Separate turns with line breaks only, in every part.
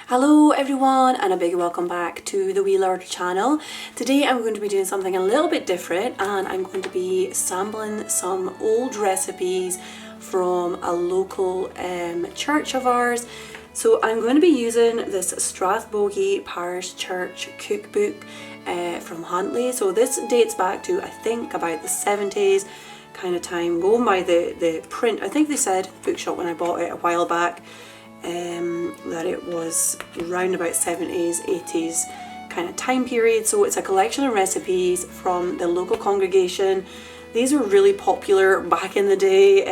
Hello everyone, and a big welcome back to the Wee Lord channel. Today I'm going to be doing something a little bit different, and I'm going to be sampling some old recipes from a local church of ours. So I'm going to be using this Strathbogie Parish Church cookbook from Huntly. So this dates back to, I think, about the 70s kind of time, going by the print. I think they said bookshop when I bought it a while back that it was around about 70s, 80s kind of time period. So it's a collection of recipes from the local congregation. These were really popular back in the day.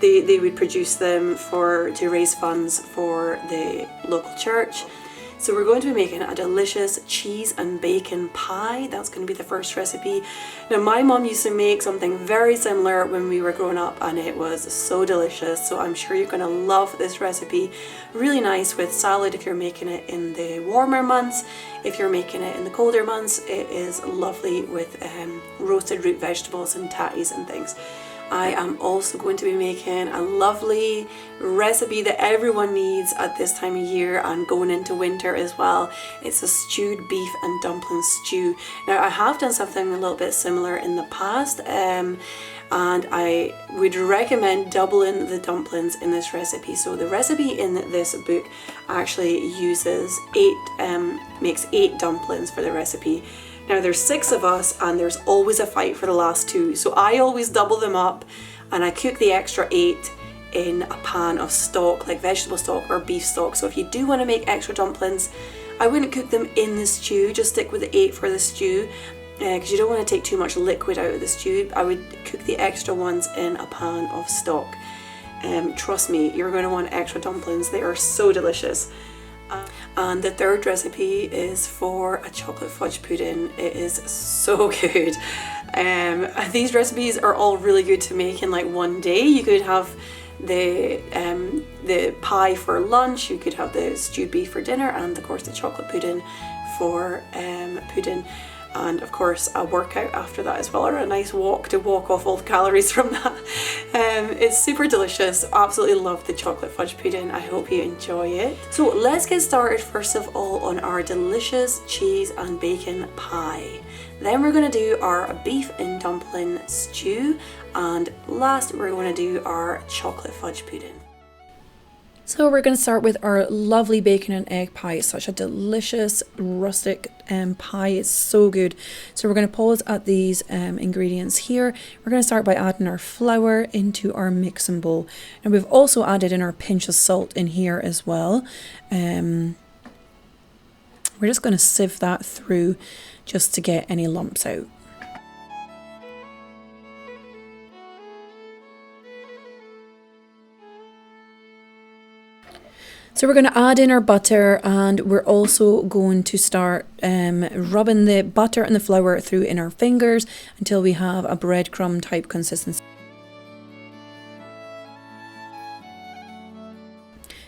They would produce them to raise funds for the local church. So we're going to be making a delicious cheese and bacon pie. That's going to be the first recipe. Now my mom used to make something very similar when we were growing up, and it was so delicious. So I'm sure you're going to love this recipe. Really nice with salad if you're making it in the warmer months. If you're making it in the colder months, it is lovely with roasted root vegetables and tatties and things. I am also going to be making a lovely recipe that everyone needs at this time of year and going into winter as well. It's a stewed beef and dumpling stew. Now I have done something a little bit similar in the past, and I would recommend doubling the dumplings in this recipe. So the recipe in this book actually makes 8 dumplings for the recipe. Now there's 6 of us, and there's always a fight for the last 2. So I always double them up, and I cook the extra 8 in a pan of stock, like vegetable stock or beef stock. So if you do want to make extra dumplings, I wouldn't cook them in the stew, just stick with the 8 for the stew, because you don't want to take too much liquid out of the stew. I would cook the extra ones in a pan of stock. Trust me, you're going to want extra dumplings. They are so delicious. And the third recipe is for a chocolate fudge pudding. It is so good. These recipes are all really good to make in like one day. You could have the pie for lunch, you could have the stewed beef for dinner, and of course the chocolate pudding for pudding. And of course a workout after that as well, or a nice walk to walk off all the calories from that. It's super delicious. Absolutely love the chocolate fudge pudding. I hope you enjoy it. So let's get started first of all on our delicious cheese and bacon pie. Then we're going to do our beef and dumpling stew, and last we're going to do our chocolate fudge pudding. So we're going to start with our lovely bacon and egg pie. It's such a delicious rustic pie. It's so good. So we're going to pause at these ingredients here. We're going to start by adding our flour into our mixing bowl. And we've also added in our pinch of salt in here as well. We're just going to sieve that through just to get any lumps out. So we're going to add in our butter, and we're also going to start rubbing the butter and the flour through in our fingers until we have a breadcrumb type consistency.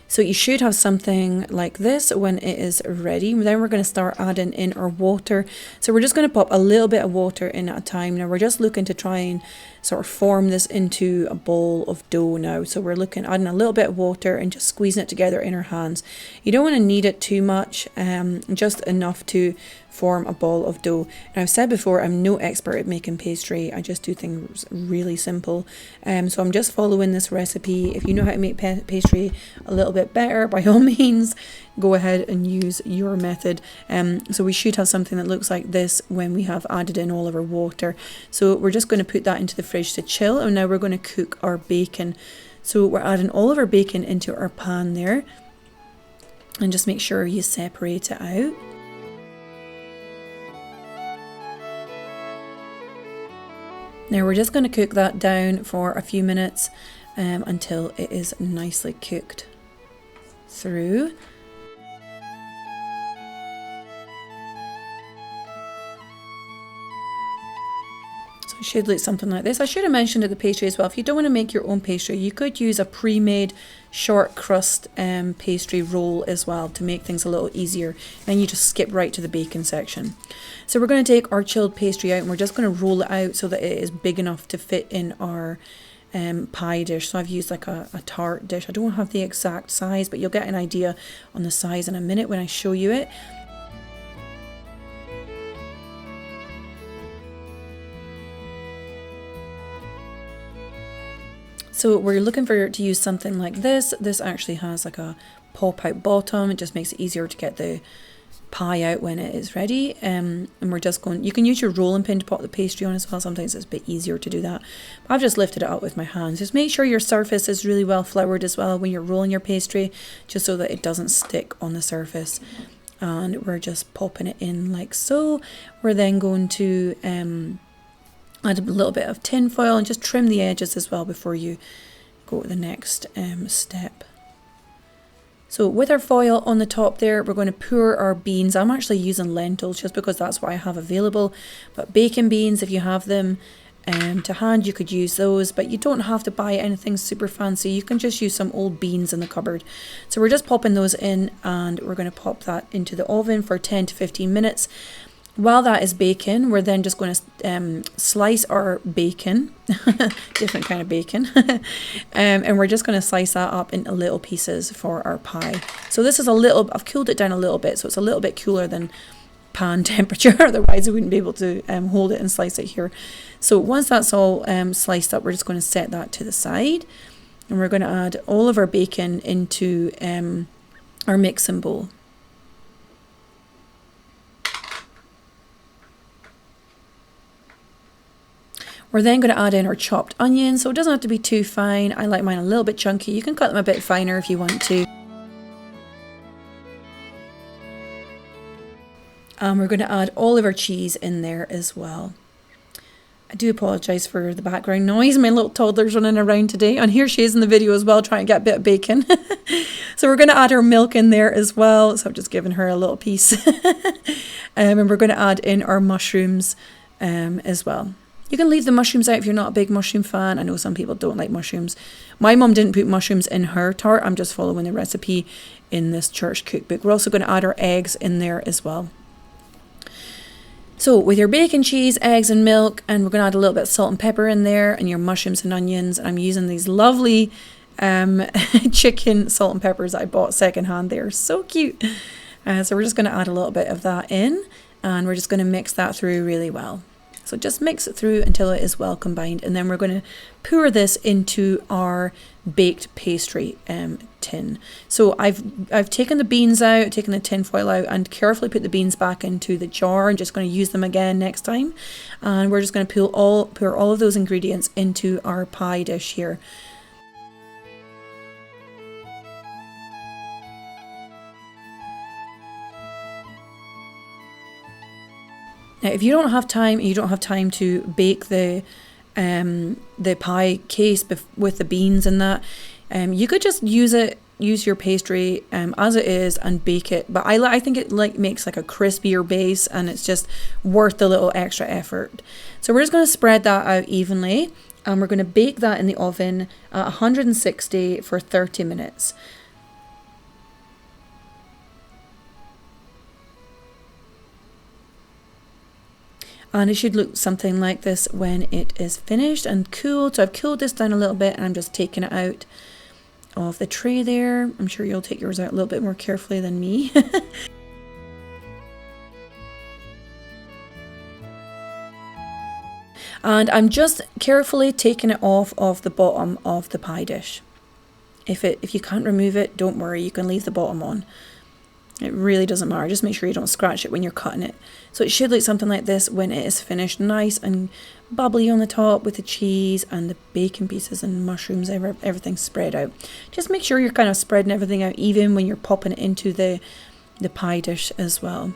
So you should have something like this when it is ready. Then we're going to start adding in our water. So we're just going to pop a little bit of water in at a time. Now we're just looking to try and sort of form this into a bowl of dough now. So we're adding a little bit of water and just squeezing it together in our hands. You don't want to knead it too much, just enough to form a ball of dough. And I've said before, I'm no expert at making pastry. I just do things really simple. So I'm just following this recipe. If you know how to make pastry a little bit better, by all means, go ahead and use your method. So we should have something that looks like this when we have added in all of our water. So we're just going to put that into the fridge to chill, and now we're going to cook our bacon. So we're adding all of our bacon into our pan there, and just make sure you separate it out. Now we're just going to cook that down for a few minutes until it is nicely cooked through. So it should look something like this. I should have mentioned at the pastry as well, if you don't want to make your own pastry, you could use a pre-made short crust pastry roll as well to make things a little easier. Then you just skip right to the bacon section. So we're going to take our chilled pastry out, and we're just going to roll it out so that it is big enough to fit in our pie dish. So I've used like a tart dish. I don't have the exact size, but you'll get an idea on the size in a minute when I show you it. So we're looking to use something like this. This actually has like a pop out bottom. It just makes it easier to get the pie out when it is ready. And we're just going, you can use your rolling pin to pop the pastry on as well. Sometimes it's a bit easier to do that. But I've just lifted it up with my hands. Just make sure your surface is really well floured as well when you're rolling your pastry, just so that it doesn't stick on the surface. And we're just popping it in like so. We're then going to add a little bit of tin foil and just trim the edges as well before you go to the next step. So with our foil on the top there, we're going to pour our beans. I'm actually using lentils just because that's what I have available. But bacon beans, if you have them to hand, you could use those. But you don't have to buy anything super fancy. You can just use some old beans in the cupboard. So we're just popping those in, and we're going to pop that into the oven for 10 to 15 minutes. While that is baking, we're then just going to slice our bacon, different kind of bacon, and we're just going to slice that up into little pieces for our pie. So this is I've cooled it down a little bit, so it's a little bit cooler than pan temperature, otherwise I wouldn't be able to hold it and slice it here. So once that's all sliced up, we're just going to set that to the side, and we're going to add all of our bacon into our mixing bowl. We're then going to add in our chopped onions, so it doesn't have to be too fine. I like mine a little bit chunky. You can cut them a bit finer if you want to. And we're going to add all of our cheese in there as well. I do apologise for the background noise. My little toddler's running around today, and here she is in the video as well, trying to get a bit of bacon. So we're going to add our milk in there as well. So I've just given her a little piece. And we're going to add in our mushrooms as well. You can leave the mushrooms out if you're not a big mushroom fan. I know some people don't like mushrooms. My mum didn't put mushrooms in her tart. I'm just following the recipe in this church cookbook. We're also going to add our eggs in there as well. So with your bacon, cheese, eggs and milk, and we're going to add a little bit of salt and pepper in there, and your mushrooms and onions. I'm using these lovely chicken salt and peppers that I bought secondhand. They're so cute. So we're just going to add a little bit of that in, and we're just going to mix that through really well. So just mix it through until it is well combined, and then we're going to pour this into our baked pastry tin. So I've taken the beans out, taken the tin foil out, and carefully put the beans back into the jar. I'm just going to use them again next time, and we're just going to pour all of those ingredients into our pie dish here. Now, if you don't have time to bake the pie case with the beans and that, you could just use your pastry as it is and bake it. But I think it makes like a crispier base, and it's just worth the little extra effort. So we're just going to spread that out evenly, and we're going to bake that in the oven at 160 for 30 minutes. And it should look something like this when it is finished and cooled. So I've cooled this down a little bit, and I'm just taking it out of the tray there. I'm sure you'll take yours out a little bit more carefully than me. And I'm just carefully taking it off of the bottom of the pie dish. If you can't remove it, don't worry, you can leave the bottom on. It really doesn't matter. Just make sure you don't scratch it when you're cutting it. So it should look something like this when it is finished. Nice and bubbly on the top with the cheese and the bacon pieces and mushrooms, everything spread out. Just make sure you're kind of spreading everything out even when you're popping it into the pie dish as well.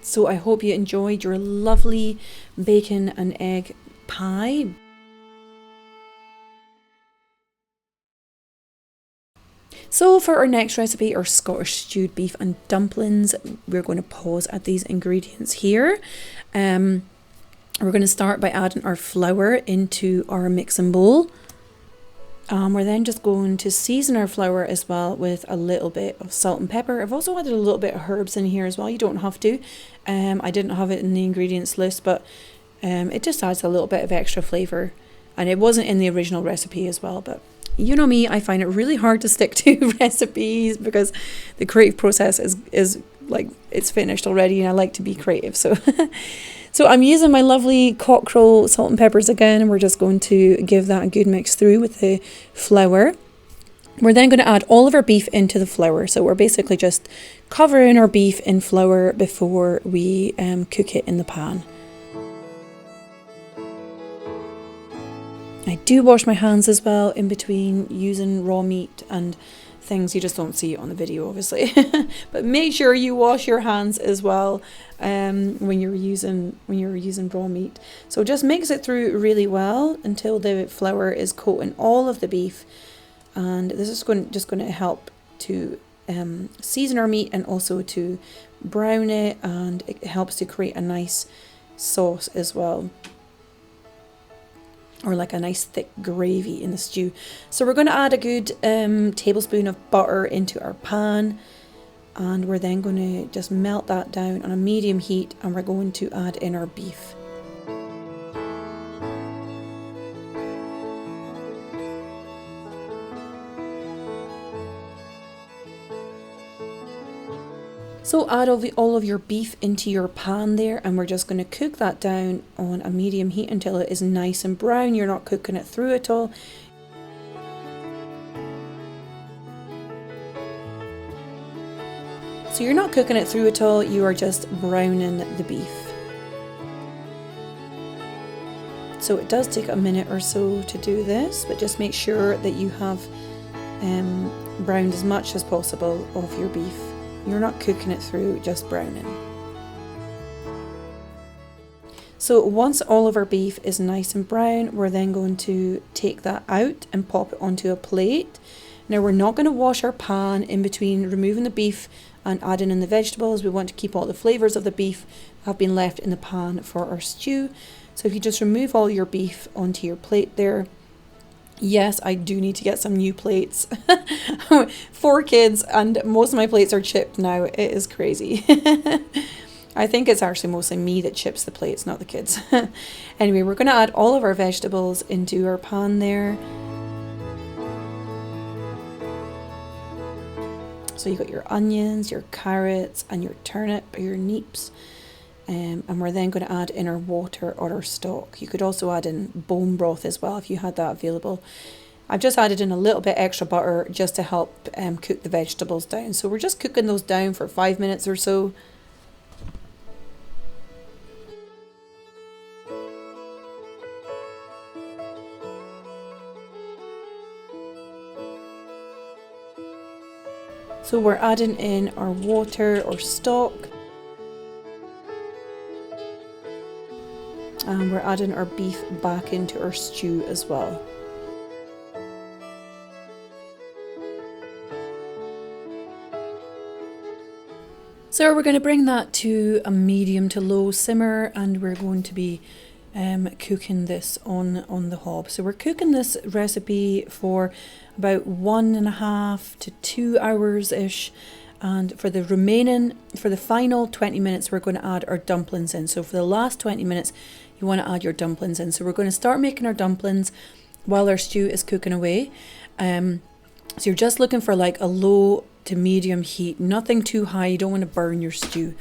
So I hope you enjoyed your lovely bacon and egg pie. So for our next recipe, our Scottish stewed beef and dumplings, we're going to pause at these ingredients here. We're going to start by adding our flour into our mixing bowl. We're then just going to season our flour as well with a little bit of salt and pepper. I've also added a little bit of herbs in here as well. You don't have to. I didn't have it in the ingredients list, but it just adds a little bit of extra flavour. And it wasn't in the original recipe as well, but you know me, I find it really hard to stick to recipes because the creative process is like, it's finished already and I like to be creative. So so I'm using my lovely cockerel salt and peppers again, and we're just going to give that a good mix through with the flour. We're then going to add all of our beef into the flour. So we're basically just covering our beef in flour before we cook it in the pan. I do wash my hands as well in between using raw meat and things. You just don't see it on the video, obviously. But make sure you wash your hands as well when you're using raw meat. So just mix it through really well until the flour is coating all of the beef, and this is just going to help to season our meat and also to brown it, and it helps to create a nice sauce as well, or like a nice thick gravy in the stew. So we're going to add a good tablespoon of butter into our pan, and we're then going to just melt that down on a medium heat, and we're going to add in our beef. So add all of your beef into your pan there, and we're just going to cook that down on a medium heat until it is nice and brown. You're not cooking it through at all. So you're not cooking it through at all, you are just browning the beef. So it does take a minute or so to do this, but just make sure that you have browned as much as possible of your beef. You're not cooking it through, just browning. So once all of our beef is nice and brown, we're then going to take that out and pop it onto a plate. Now we're not going to wash our pan in between removing the beef and adding in the vegetables. We want to keep all the flavours of the beef have been left in the pan for our stew. So if you just remove all your beef onto your plate there. Yes, I do need to get some new plates. 4 kids and most of my plates are chipped now. It is crazy. I think it's actually mostly me that chips the plates, not the kids. Anyway, we're going to add all of our vegetables into our pan there. So you got your onions, your carrots, and your turnip, or your neeps. And we're then going to add in our water or our stock. You could also add in bone broth as well if you had that available. I've just added in a little bit extra butter just to help cook the vegetables down. So we're just cooking those down for 5 minutes or so. So we're adding in our water or stock. And we're adding our beef back into our stew as well. So we're going to bring that to a medium to low simmer, and we're going to be cooking this on the hob. So we're cooking this recipe for about 1.5 to 2 hours ish. And for the final 20 minutes, we're going to add our dumplings in. So for the last 20 minutes, you want to add your dumplings in. So we're going to start making our dumplings while our stew is cooking away. So you're just looking for like a low to medium heat, nothing too high. You don't want to burn your stew.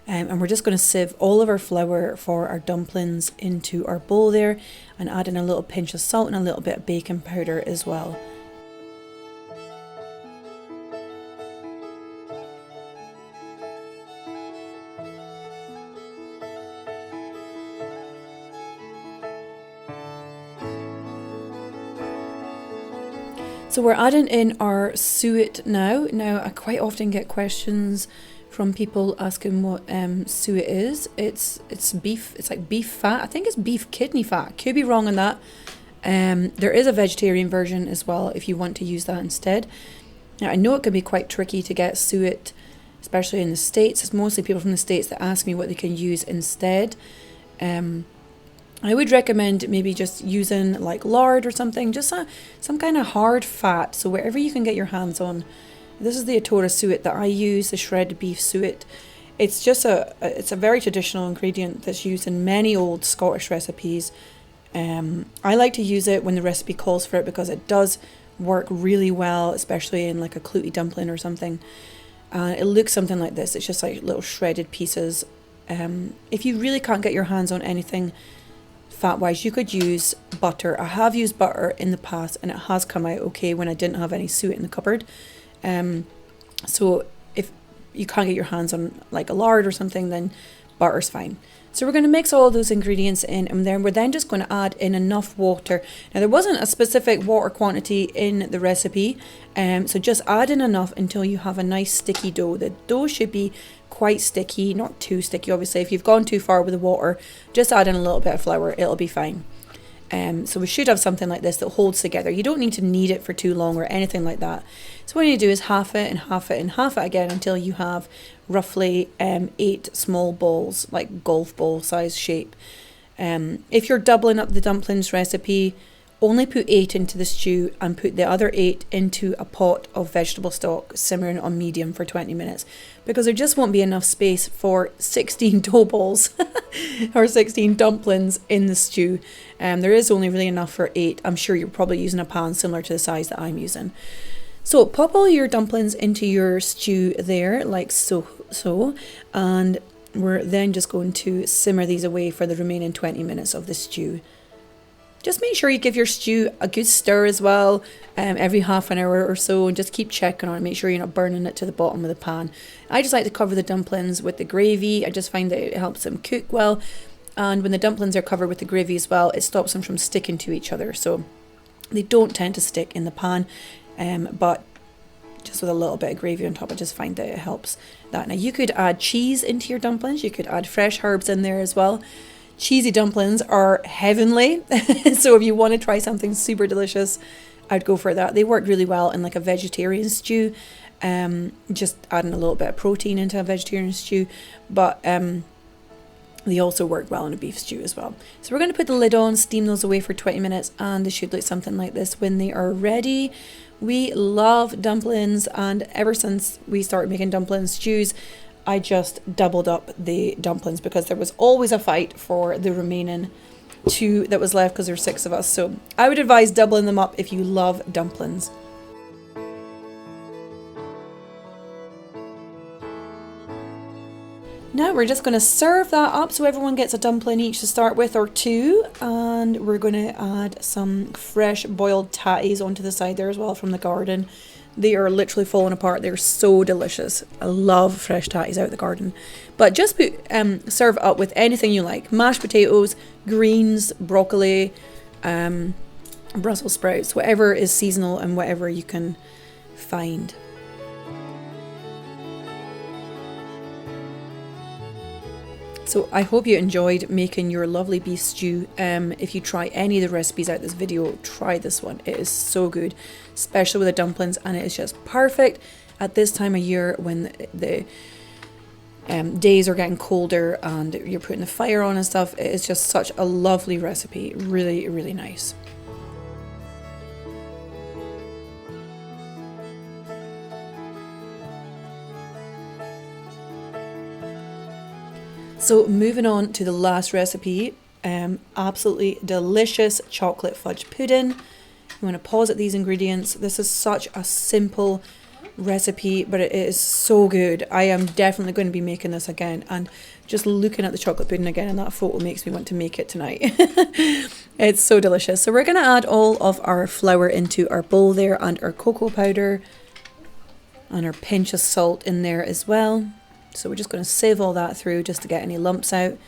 And we're just going to sieve all of our flour for our dumplings into our bowl there, and add in a little pinch of salt and a little bit of baking powder as well. So we're adding in our suet now. Now I quite often get questions from people asking what suet is. It's beef. It's like beef fat. I think it's beef kidney fat. Could be wrong on that. There is a vegetarian version as well if you want to use that instead. Now, I know it can be quite tricky to get suet, especially in the States. It's mostly people from the States that ask me what they can use instead. I would recommend maybe just using like lard or something, just some kind of hard fat. So wherever you can get your hands on. This is the Atora suet that I use, the shredded beef suet. It's just it's a very traditional ingredient that's used in many old Scottish recipes. I like to use it when the recipe calls for it because it does work really well, especially in like a clouty dumpling or something. It looks something like this. It's just like little shredded pieces. If you really can't get your hands on anything fat-wise, you could use butter. I have used butter in the past and it has come out okay when I didn't have any suet in the cupboard. So if you can't get your hands on like a lard or something, then butter's fine. So we're going to mix all those ingredients in, and then we're just going to add in enough water. Now there wasn't a specific water quantity in the recipe, so just add in enough until you have a nice sticky dough. The dough should be quite sticky, not too sticky obviously. If you've gone too far with the water, just add in a little bit of flour, it'll be fine. So we should have something like this that holds together. You don't need to knead it for too long or anything like that. So what you do is half it and half it and half it again until you have roughly 8 small balls, like golf ball size shape. If you're doubling up the dumplings recipe, only put 8 into the stew and put the other 8 into a pot of vegetable stock simmering on medium for 20 minutes, because there just won't be enough space for 16 dough balls or 16 dumplings in the stew. There is only really enough for 8. I'm sure you're probably using a pan similar to the size that I'm using. So pop all your dumplings into your stew there, like so, and we're then just going to simmer these away for the remaining 20 minutes of the stew. Just make sure you give your stew a good stir as well, every half an hour or so, and just keep checking on it. Make sure you're not burning it to the bottom of the pan. I just like to cover the dumplings with the gravy. I just find that it helps them cook well, and when the dumplings are covered with the gravy as well, it stops them from sticking to each other. So they don't tend to stick in the pan, but just with a little bit of gravy on top, I just find that it helps that. Now you could add cheese into your dumplings. You could add fresh herbs in there as well. Cheesy dumplings are heavenly. So if you want to try something super delicious, I'd go for that. They work really well in like a vegetarian stew. Just adding a little bit of protein into a vegetarian stew, but they also work well in a beef stew as well. So we're going to put the lid on, steam those away for 20 minutes, and they should look something like this when they are ready. We love dumplings, and ever since we started making dumpling stews, I just doubled up the dumplings because there was always a fight for the remaining 2 that was left because there were 6 of us. So I would advise doubling them up if you love dumplings. Now we're just going to serve that up so everyone gets a dumpling each to start with, or 2, and we're going to add some fresh boiled tatties onto the side there as well from the garden. They are literally falling apart. They're so delicious. I love fresh tatties out of the garden. But just serve up with anything you like. Mashed potatoes, greens, broccoli, Brussels sprouts, whatever is seasonal and whatever you can find. So I hope you enjoyed making your lovely beef stew. If you try any of the recipes out of this video, try this one. It is so good, especially with the dumplings, and it is just perfect at this time of year when the days are getting colder and you're putting the fire on and stuff. It is just such a lovely recipe. Really, really nice. So moving on to the last recipe, absolutely delicious chocolate fudge pudding. You want to pause at these ingredients. This is such a simple recipe, but it is so good. I am definitely going to be making this again, and just looking at the chocolate pudding again in that photo makes me want to make it tonight. It's so delicious. So we're going to add all of our flour into our bowl there, and our cocoa powder and our pinch of salt in there as well. So we're just going to sieve all that through just to get any lumps out.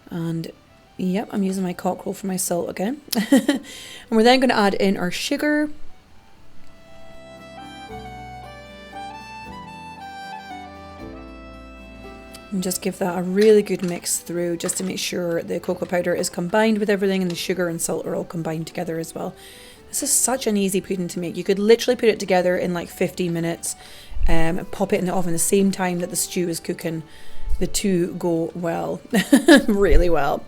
And yep, I'm using my cockerel for my salt again. And we're then going to add in our sugar. And just give that a really good mix through, just to make sure the cocoa powder is combined with everything and the sugar and salt are all combined together as well. This is such an easy pudding to make. You could literally put it together in like 15 minutes, pop it in the oven the same time that the stew is cooking. The two go well, really well.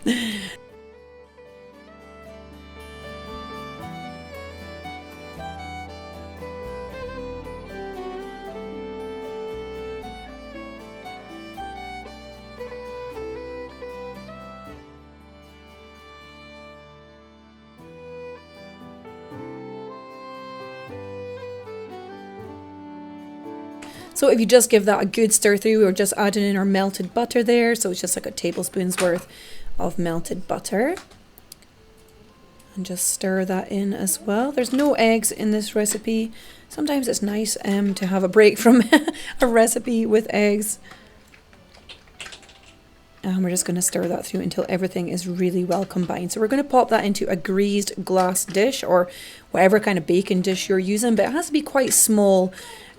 So if you just give that a good stir through, we're just adding in our melted butter there. So it's just like a tablespoon's worth of melted butter. And just stir that in as well. There's no eggs in this recipe. Sometimes it's nice to have a break from a recipe with eggs. And we're just going to stir that through until everything is really well combined. So we're going to pop that into a greased glass dish or whatever kind of baking dish you're using, but it has to be quite small.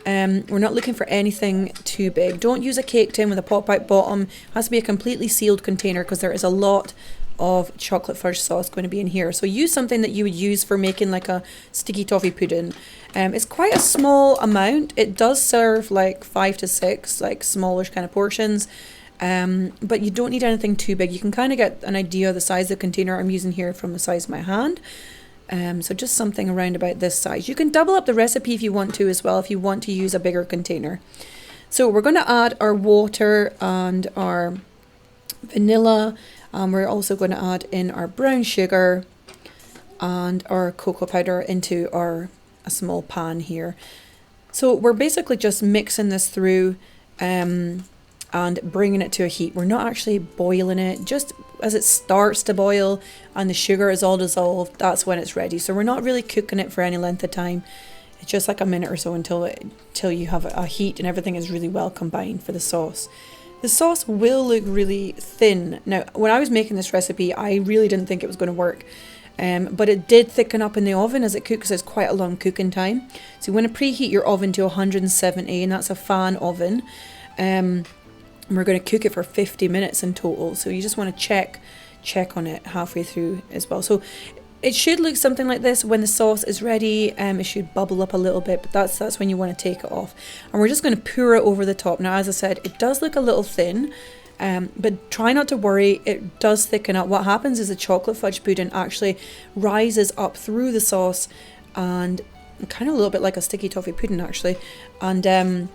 We're not looking for anything too big. Don't use a cake tin with a pop-out bottom. It has to be a completely sealed container because there is a lot of chocolate fudge sauce going to be in here. So use something that you would use for making like a sticky toffee pudding. It's quite a small amount. It does serve like 5 to 6 like smallish kind of portions. But you don't need anything too big. You can kind of get an idea of the size of the container I'm using here from the size of my hand. So just something around about this size. You can double up the recipe if you want to as well, if you want to use a bigger container. So we're going to add our water and our vanilla. We're also going to add in our brown sugar and our cocoa powder into a small pan here. So we're basically just mixing this through and bringing it to a heat. We're not actually boiling it. Just as it starts to boil and the sugar is all dissolved, that's when it's ready. So we're not really cooking it for any length of time. It's just like a minute or so until you have a heat and everything is really well combined for the sauce. The sauce will look really thin. Now, when I was making this recipe, I really didn't think it was going to work. But it did thicken up in the oven as it cooks. It's quite a long cooking time. So you want to preheat your oven to 170, and that's a fan oven. We're going to cook it for 50 minutes in total. So you just want to check on it halfway through as well. So it should look something like this when the sauce is ready. It should bubble up a little bit, but that's when you want to take it off. And we're just going to pour it over the top. Now, as I said, it does look a little thin, but try not to worry. It does thicken up. What happens is the chocolate fudge pudding actually rises up through the sauce and kind of a little bit like a sticky toffee pudding actually, and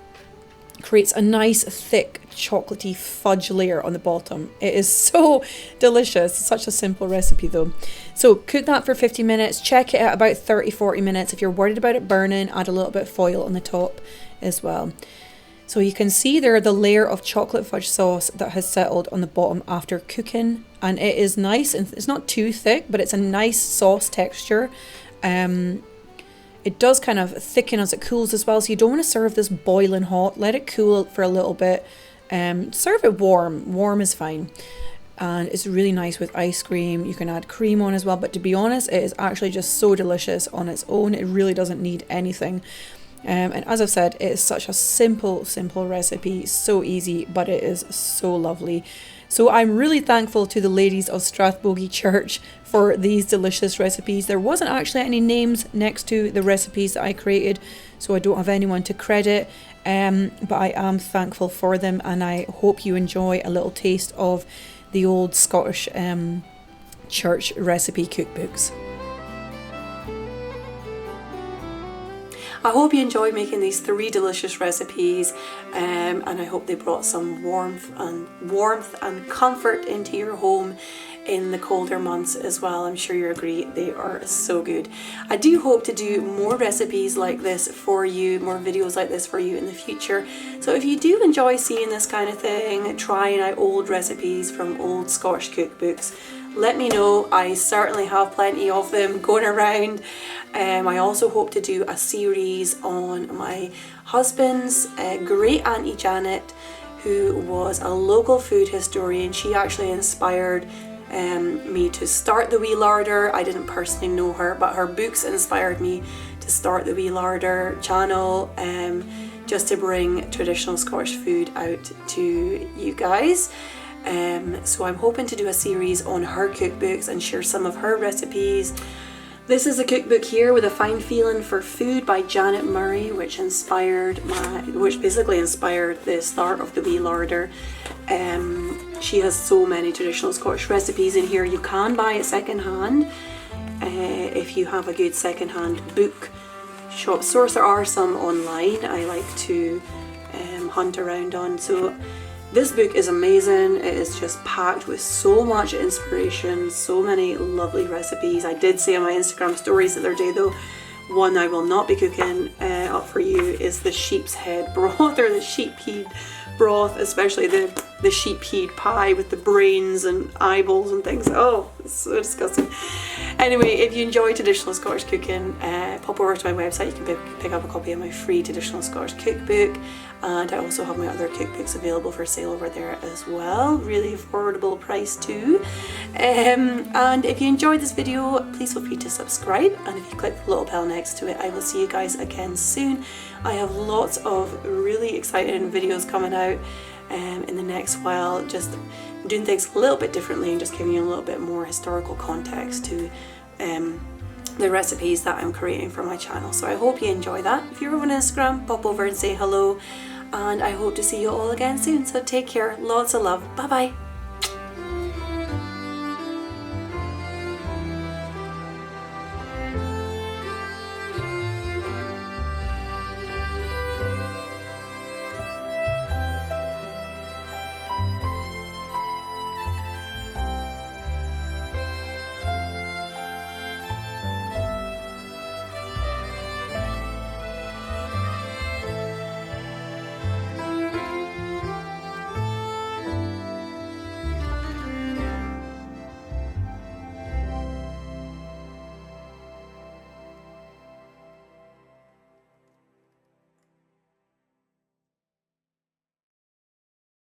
creates a nice thick chocolatey fudge layer on the bottom. It is so delicious. It's such a simple recipe though. So cook that for 50 minutes. Check it at about 30-40 minutes. If you're worried about it burning, add a little bit of foil on the top as well. So you can see there the layer of chocolate fudge sauce that has settled on the bottom after cooking, and it is nice, and it's not too thick, but it's a nice sauce texture. It does kind of thicken as it cools as well, so you don't want to serve this boiling hot. Let it cool for a little bit. Serve it warm. Warm is fine. And it's really nice with ice cream. You can add cream on as well, but to be honest, it is actually just so delicious on its own. It really doesn't need anything. And as I've said, it is such a simple recipe. So easy, but it is so lovely. So I'm really thankful to the ladies of Strathbogie Church for these delicious recipes. There wasn't actually any names next to the recipes that I created, so I don't have anyone to credit, but I am thankful for them, and I hope you enjoy a little taste of the old Scottish church recipe cookbooks. I hope you enjoyed making these 3 delicious recipes, and I hope they brought some warmth and comfort into your home in the colder months as well. I'm sure you agree, they are so good. I do hope to do more recipes like this for you, more videos like this for you in the future. So if you do enjoy seeing this kind of thing, trying out old recipes from old Scottish cookbooks, let me know. I certainly have plenty of them going around. I also hope to do a series on my husband's great auntie Janet, who was a local food historian. She actually inspired me to start the Wee Larder. I didn't personally know her, but her books inspired me to start the Wee Larder channel, just to bring traditional Scottish food out to you guys. So I'm hoping to do a series on her cookbooks and share some of her recipes. This is a cookbook here with a fine feeling for food by Janet Murray, which basically inspired the start of the wee larder. She has so many traditional Scottish recipes in here. You can buy it secondhand if you have a good secondhand book shop source. There are some online I like to hunt around on. So this book is amazing. It is just packed with so much inspiration, so many lovely recipes. I did say on my Instagram stories the other day though, one I will not be cooking up for you is the sheep's head broth, or the sheep head broth, especially the sheep head pie with the brains and eyeballs and things. Oh, it's so disgusting. Anyway, if you enjoy traditional Scottish cooking, pop over to my website. You can pick up a copy of my free traditional Scottish cookbook, and I also have my other cookbooks available for sale over there as well. Really affordable price too. And if you enjoyed this video, please feel free to subscribe, and if you click the little bell next to it, I will see you guys again soon. I have lots of really exciting videos coming out in the next while, just doing things a little bit differently and just giving you a little bit more historical context to the recipes that I'm creating for my channel. So I hope you enjoy that. If you're on Instagram, pop over and say hello, and I hope to see you all again soon. So take care, lots of love, bye bye.